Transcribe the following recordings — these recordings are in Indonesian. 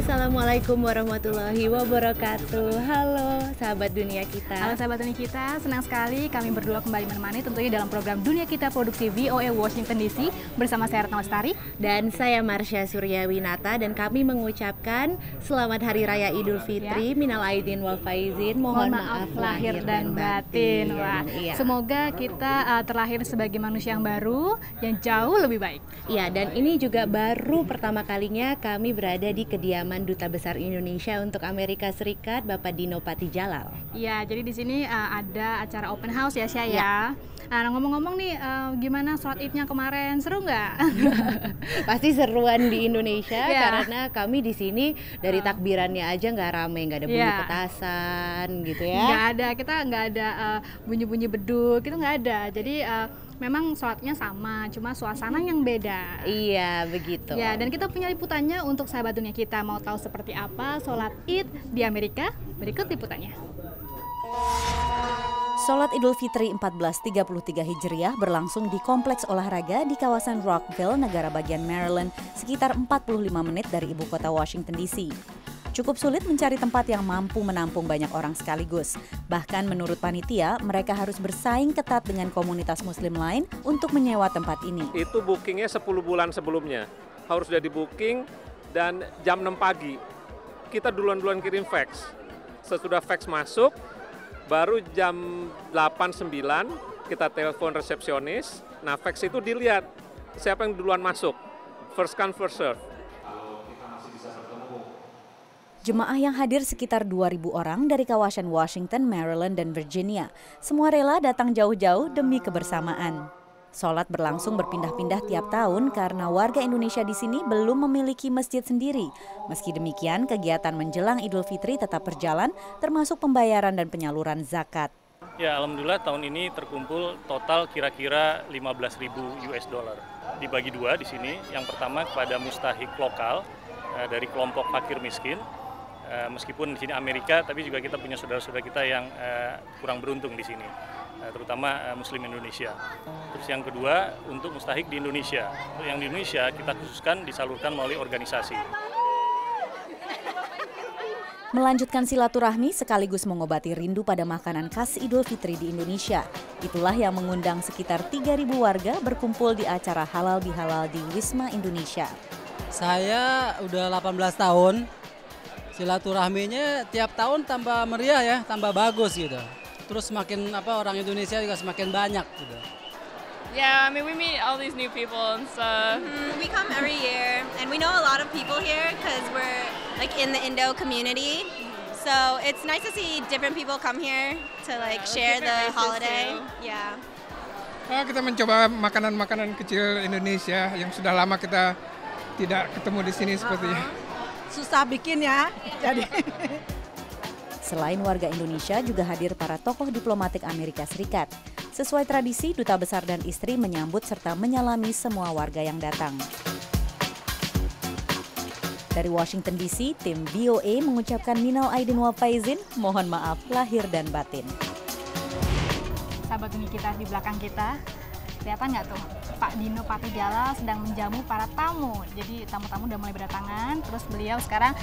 Assalamualaikum warahmatullahi wabarakatuh. Halo sahabat dunia kita. Halo sahabat dunia kita, senang sekali kami berdua kembali menemani tentunya dalam program Dunia Kita Produksi VOA Washington DC bersama saya Retno Lestari dan saya Marsha Suryawinata, dan kami mengucapkan selamat Hari Raya Idul Fitri, minal aidin wal faizin, mohon maaf lahir dan batin. Wah, semoga kita terlahir sebagai manusia yang baru yang jauh lebih baik. Iya, dan ini juga baru pertama kalinya kami berada di kediaman Duta Besar Indonesia untuk Amerika Serikat, Bapak Dino Patijalal. Iya, jadi di sini ada acara open house ya, Syah ya. Nah, ngomong-ngomong nih, gimana sholat Idnya kemarin? Seru nggak? Pasti seruan di Indonesia karena kami di sini dari takbirannya aja nggak rame, nggak ada bunyi petasan gitu ya. Nggak ada, kita nggak ada bunyi-bunyi beduk, itu nggak ada. Jadi memang sholatnya sama, cuma suasana yang beda. Iya, begitu. Ya, dan kita punya liputannya untuk sahabat dunia kita. Mau tahu seperti apa sholat Id di Amerika? Berikut liputannya. Sholat Idul Fitri 1433 Hijriah berlangsung di kompleks olahraga di kawasan Rockville, negara bagian Maryland, sekitar 45 menit dari ibu kota Washington DC. Cukup sulit mencari tempat yang mampu menampung banyak orang sekaligus. Bahkan menurut panitia, mereka harus bersaing ketat dengan komunitas muslim lain untuk menyewa tempat ini. Itu bookingnya 10 bulan sebelumnya. Harus sudah di booking dan jam 6 pagi. Kita duluan-duluan kirim fax. Sesudah fax masuk, baru jam 8-9 kita telepon resepsionis. Nah, fax itu dilihat siapa yang duluan masuk. First come, first serve. Jemaah yang hadir sekitar 2.000 orang dari kawasan Washington, Maryland, dan Virginia. Semua rela datang jauh-jauh demi kebersamaan. Sholat berlangsung berpindah-pindah tiap tahun karena warga Indonesia di sini belum memiliki masjid sendiri. Meski demikian, kegiatan menjelang Idul Fitri tetap berjalan, termasuk pembayaran dan penyaluran zakat. Ya, alhamdulillah tahun ini terkumpul total kira-kira 15.000 US dollar. Dibagi dua di sini. Yang pertama kepada mustahik lokal dari kelompok fakir miskin. Meskipun di sini Amerika, tapi juga kita punya saudara-saudara kita yang kurang beruntung di sini, terutama Muslim Indonesia. Terus yang kedua untuk mustahik di Indonesia. Untuk yang di Indonesia kita khususkan disalurkan melalui organisasi. Melanjutkan silaturahmi sekaligus mengobati rindu pada makanan khas Idul Fitri di Indonesia. Itulah yang mengundang sekitar 3.000 warga berkumpul di acara Halal Bihalal di Wisma Indonesia. Saya udah 18 tahun. Silaturahminya tiap tahun tambah meriah ya, tambah bagus gitu. Terus semakin orang Indonesia juga semakin banyak gitu. Yeah, I mean we meet all these new people and stuff. We come every year and we know a lot of people here because we're like in the Indo community. So it's nice to see different people come here to like share the holiday. Yeah. Kita mencoba makanan-makanan kecil Indonesia yang sudah lama kita tidak ketemu di sini sepertinya. Susah bikin ya. Jadi selain warga Indonesia juga hadir para tokoh diplomatik Amerika Serikat. Sesuai tradisi, duta besar dan istri menyambut serta menyalami semua warga yang datang. Dari Washington DC, tim VOA mengucapkan minal aidin wal faizin, mohon maaf lahir dan batin. Sahabat dunia kita di belakang kita, kelihatan nggak tuh? Pak Dino Patijalal sedang menjamu para tamu. Jadi tamu-tamu udah mulai berdatangan, terus beliau sekarang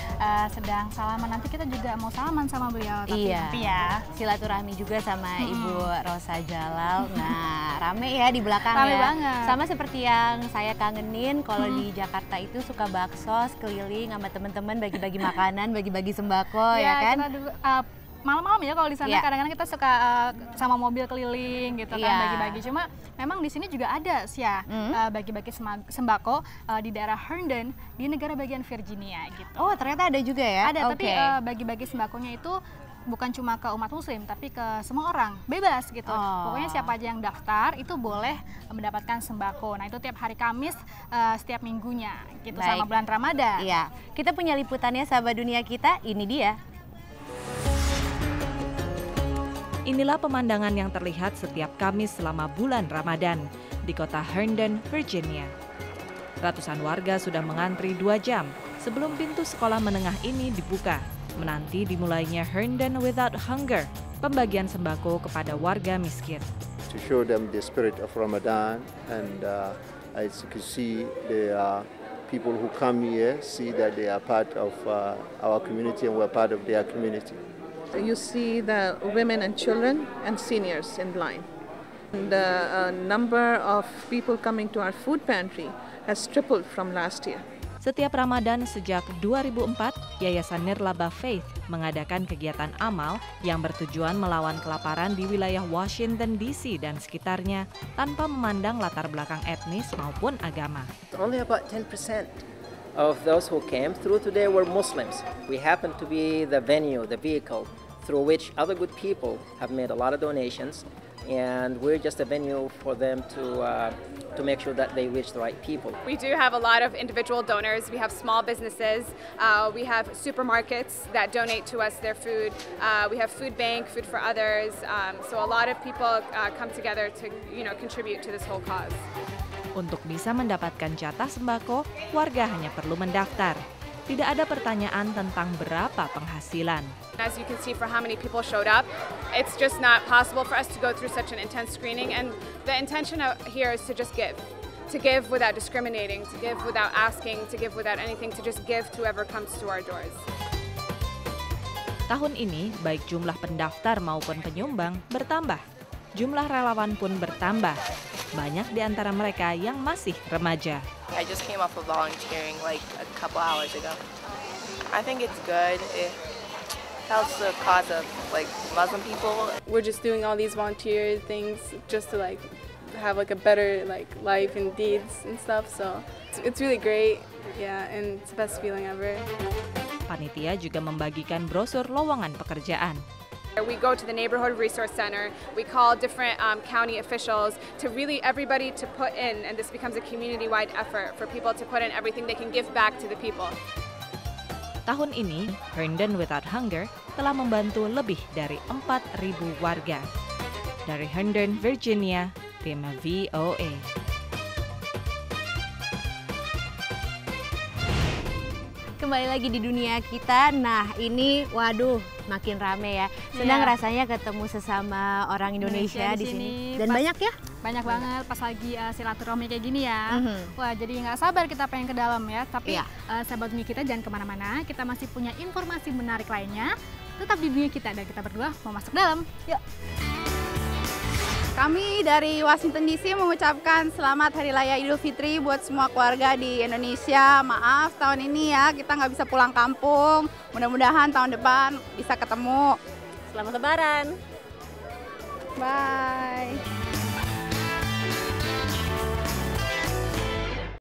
sedang salaman. Nanti kita juga mau salaman sama beliau. Tapi nanti ya silaturahmi juga sama Ibu Rosa Jalal. Nah, rame ya di belakang. Rame banget. Sama seperti yang saya kangenin kalau di Jakarta itu suka bakso keliling sama teman-teman bagi-bagi makanan, bagi-bagi sembako ya kan. Kita dulu, malam-malam ya kalau di sana kadang-kadang kita suka sama mobil keliling gitu kan bagi-bagi. Cuma memang di sini juga ada sih ya bagi-bagi sembako di daerah Herndon di negara bagian Virginia gitu. Oh, ternyata ada juga ya? Ada, tapi bagi-bagi sembakonya itu bukan cuma ke umat muslim tapi ke semua orang, bebas gitu. Pokoknya siapa aja yang daftar itu boleh mendapatkan sembako. Nah, itu tiap hari Kamis setiap minggunya gitu selama bulan Ramadan. Iya. Kita punya liputannya sahabat dunia kita, ini dia. Inilah pemandangan yang terlihat setiap Kamis selama bulan Ramadan di kota Herndon, Virginia. Ratusan warga sudah mengantri 2 jam sebelum pintu sekolah menengah ini dibuka, menanti dimulainya Herndon Without Hunger, pembagian sembako kepada warga miskin. To show them the spirit of Ramadan and as you can see the people who come here see that they are part of our community and we're part of their community. You see the women and children and seniors in line. The number of people coming to our food pantry has tripled from last year. Setiap Ramadan sejak 2004, Yayasan Nirlaba Faith mengadakan kegiatan amal yang bertujuan melawan kelaparan di wilayah Washington DC dan sekitarnya tanpa memandang latar belakang etnis maupun agama. Only about 10% of those who came through today were Muslims. We happen to be the venue, the vehicle through which other good people have made a lot of donations, and we're just a venue for them to make sure that they reach the right people. We do have a lot of individual donors. We have small businesses. We have supermarkets that donate to us their food. We have food bank, food for others. So a lot of people come together to contribute to this whole cause. Untuk bisa mendapatkan jatah sembako, warga hanya perlu mendaftar. Tidak ada pertanyaan tentang berapa penghasilan. As you can see for how many people showed up, it's just not possible for us to go through such an intense screening, and the intention here is to just give. To give without discriminating, to give without asking, to give without anything, to just give to whoever comes to our doors. Tahun ini, baik jumlah pendaftar maupun penyumbang bertambah. Jumlah relawan pun bertambah. Banyak di antara mereka yang masih remaja. I just came off of volunteering like a couple hours ago. I think it's good. It helps the cause of like Muslim people. We're just doing all these volunteer things just to like have like a better like life and deeds and stuff. So it's really great. Yeah, and it's the best feeling ever. Panitia juga membagikan brosur lowongan pekerjaan. We go to the Neighborhood Resource Center, we call different county officials to really everybody to put in, and this becomes a community-wide effort for people to put in everything they can give back to the people. Tahun ini, Herndon Without Hunger telah membantu lebih dari 4.000 warga. Dari Herndon, Virginia, tim VOA. Kembali lagi di dunia kita. Nah, ini waduh makin rame ya. Senang rasanya ketemu sesama orang Indonesia di sini. Dan banyak ya? Banyak banget pas lagi silaturahmi kayak gini ya. Wah, jadi nggak sabar kita pengen ke dalam ya. Tapi sahabat dunia kita jangan kemana-mana. Kita masih punya informasi menarik lainnya. Tetap di dunia kita dan kita berdua mau masuk dalam. Yuk. Kami dari Washington DC mengucapkan selamat Hari Raya Idul Fitri buat semua keluarga di Indonesia. Maaf tahun ini ya kita nggak bisa pulang kampung. Mudah-mudahan tahun depan bisa ketemu. Selamat Lebaran. Bye.